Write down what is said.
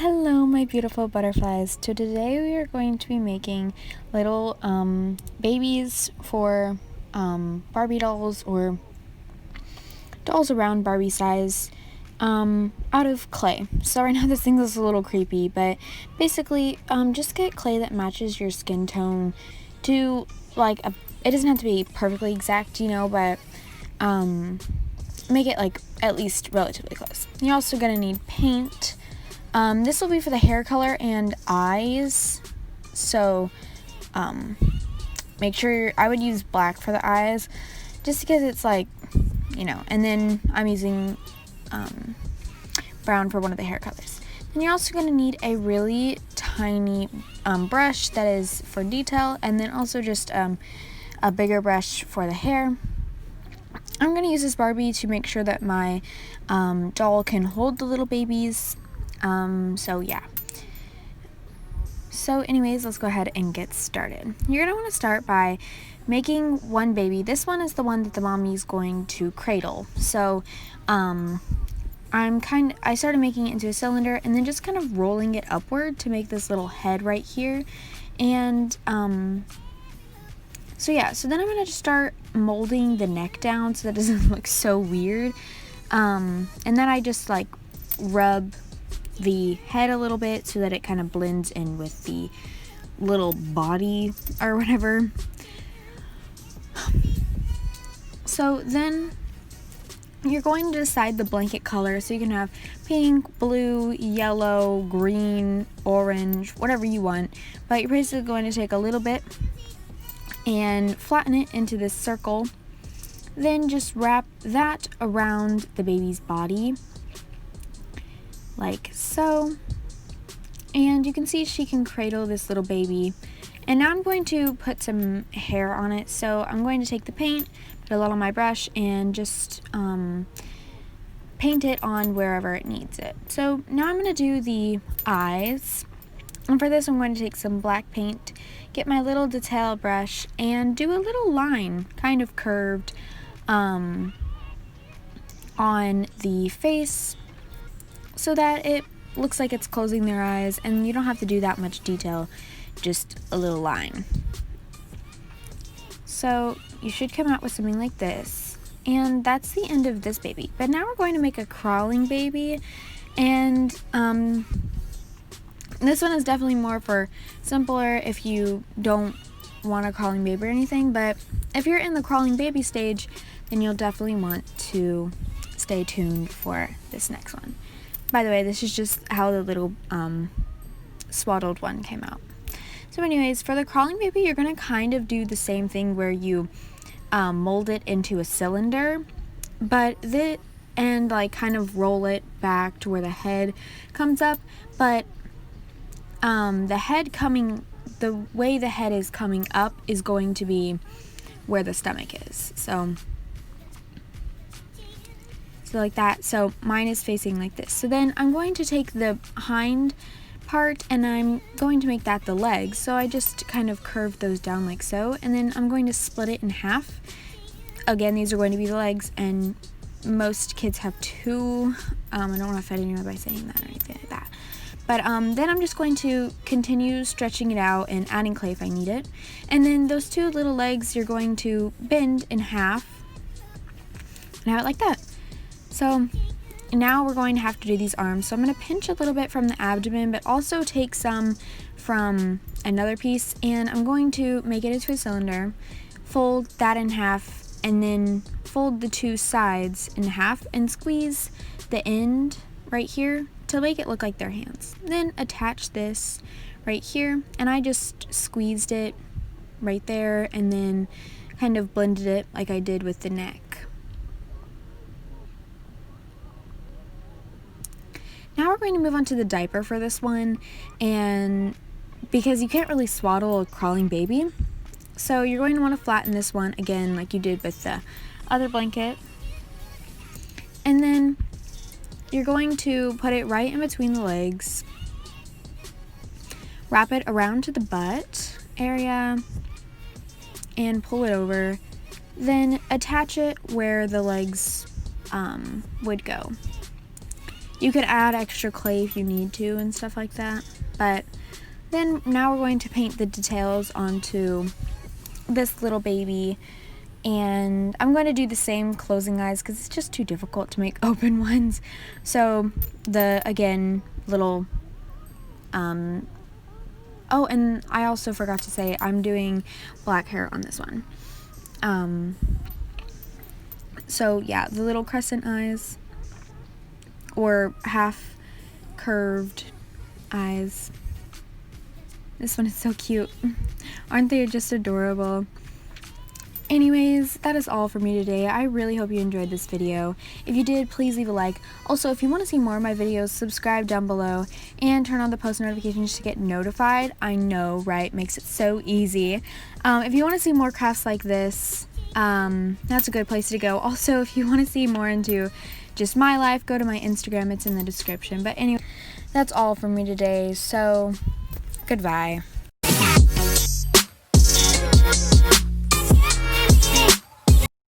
Hello, my beautiful butterflies. So today we are going to be making little babies for Barbie dolls or dolls around Barbie size out of clay. So right now this thing looks a little creepy, but basically just get clay that matches your skin tone to it doesn't have to be perfectly exact, but make it like at least relatively close. You're also gonna need paint. This will be for the hair color and eyes, so make sure I would use black for the eyes just because it's and then I'm using brown for one of the hair colors. Then you're also going to need a really tiny brush that is for detail, and then also just a bigger brush for the hair. I'm going to use this Barbie to make sure that my doll can hold the little babies. So anyways, let's go ahead and get started. You're going to want to start by making one baby. This one is the one that the mommy is going to cradle. So I started making it into a cylinder and then just kind of rolling it upward to make this little head right here. And so then I'm going to just start molding the neck down so that it doesn't look so weird. And then I just rub the head a little bit so that it kind of blends in with the little body or whatever. So then you're going to decide the blanket color, so you can have pink, blue, yellow, green, orange, whatever you want, but you're basically going to take a little bit and flatten it into this circle. Then just wrap that around the baby's body like so, and you can see she can cradle this little baby. And now I'm going to put some hair on it, so I'm going to take the paint, put a lot on my brush, and just paint it on wherever it needs it. So now I'm going to do the eyes, and for this I'm going to take some black paint, get my little detail brush, and do a little line, kind of curved, on the face, so that it looks like it's closing their eyes, and you don't have to do that much detail, just a little line. So you should come out with something like this, and that's the end of this baby. But now we're going to make a crawling baby, and this one is definitely more for simpler if you don't want a crawling baby or anything, but if you're in the crawling baby stage, then you'll definitely want to stay tuned for this next one. By the way, this is just how the little swaddled one came out. So anyways, for the crawling baby, you're going to kind of do the same thing where you mold it into a cylinder, but kind of roll it back to where the head comes up, but the way the head is coming up is going to be where the stomach is. So like that. So mine is facing like this. So then I'm going to take the hind part and I'm going to make that the legs. So I just kind of curve those down like so, and then I'm going to split it in half. Again, these are going to be the legs, and most kids have two. I don't want to offend anyone by saying that or anything like that. But then I'm just going to continue stretching it out and adding clay if I need it. And then those two little legs you're going to bend in half and have it like that. So now we're going to have to do these arms. So I'm going to pinch a little bit from the abdomen, but also take some from another piece, and I'm going to make it into a cylinder, fold that in half, and then fold the two sides in half and squeeze the end right here to make it look like their hands. Then attach this right here, and I just squeezed it right there and then kind of blended it like I did with the neck. Now we're going to move on to the diaper for this one, and because you can't really swaddle a crawling baby, so you're going to want to flatten this one again like you did with the other blanket, and then you're going to put it right in between the legs, wrap it around to the butt area, and pull it over, then attach it where the legs would go. You could add extra clay if you need to and stuff like that. But then now we're going to paint the details onto this little baby. And I'm going to do the same closing eyes because it's just too difficult to make open ones. So the, again, little, oh, and I also forgot to say I'm doing black hair on this one. So yeah, the little crescent eyes, or half curved eyes. This one is so cute. Aren't they just adorable? Anyways, that is all for me today. I really hope you enjoyed this video. If you did, please leave a like. Also, if you want to see more of my videos, subscribe down below and turn on the post notifications to get notified. I know, right? Makes it so easy. If you want to see more crafts like this, that's a good place to go. Also, if you want to see more into just my life, go to my Instagram. It's in the description. But anyway, that's all for me today. So, goodbye.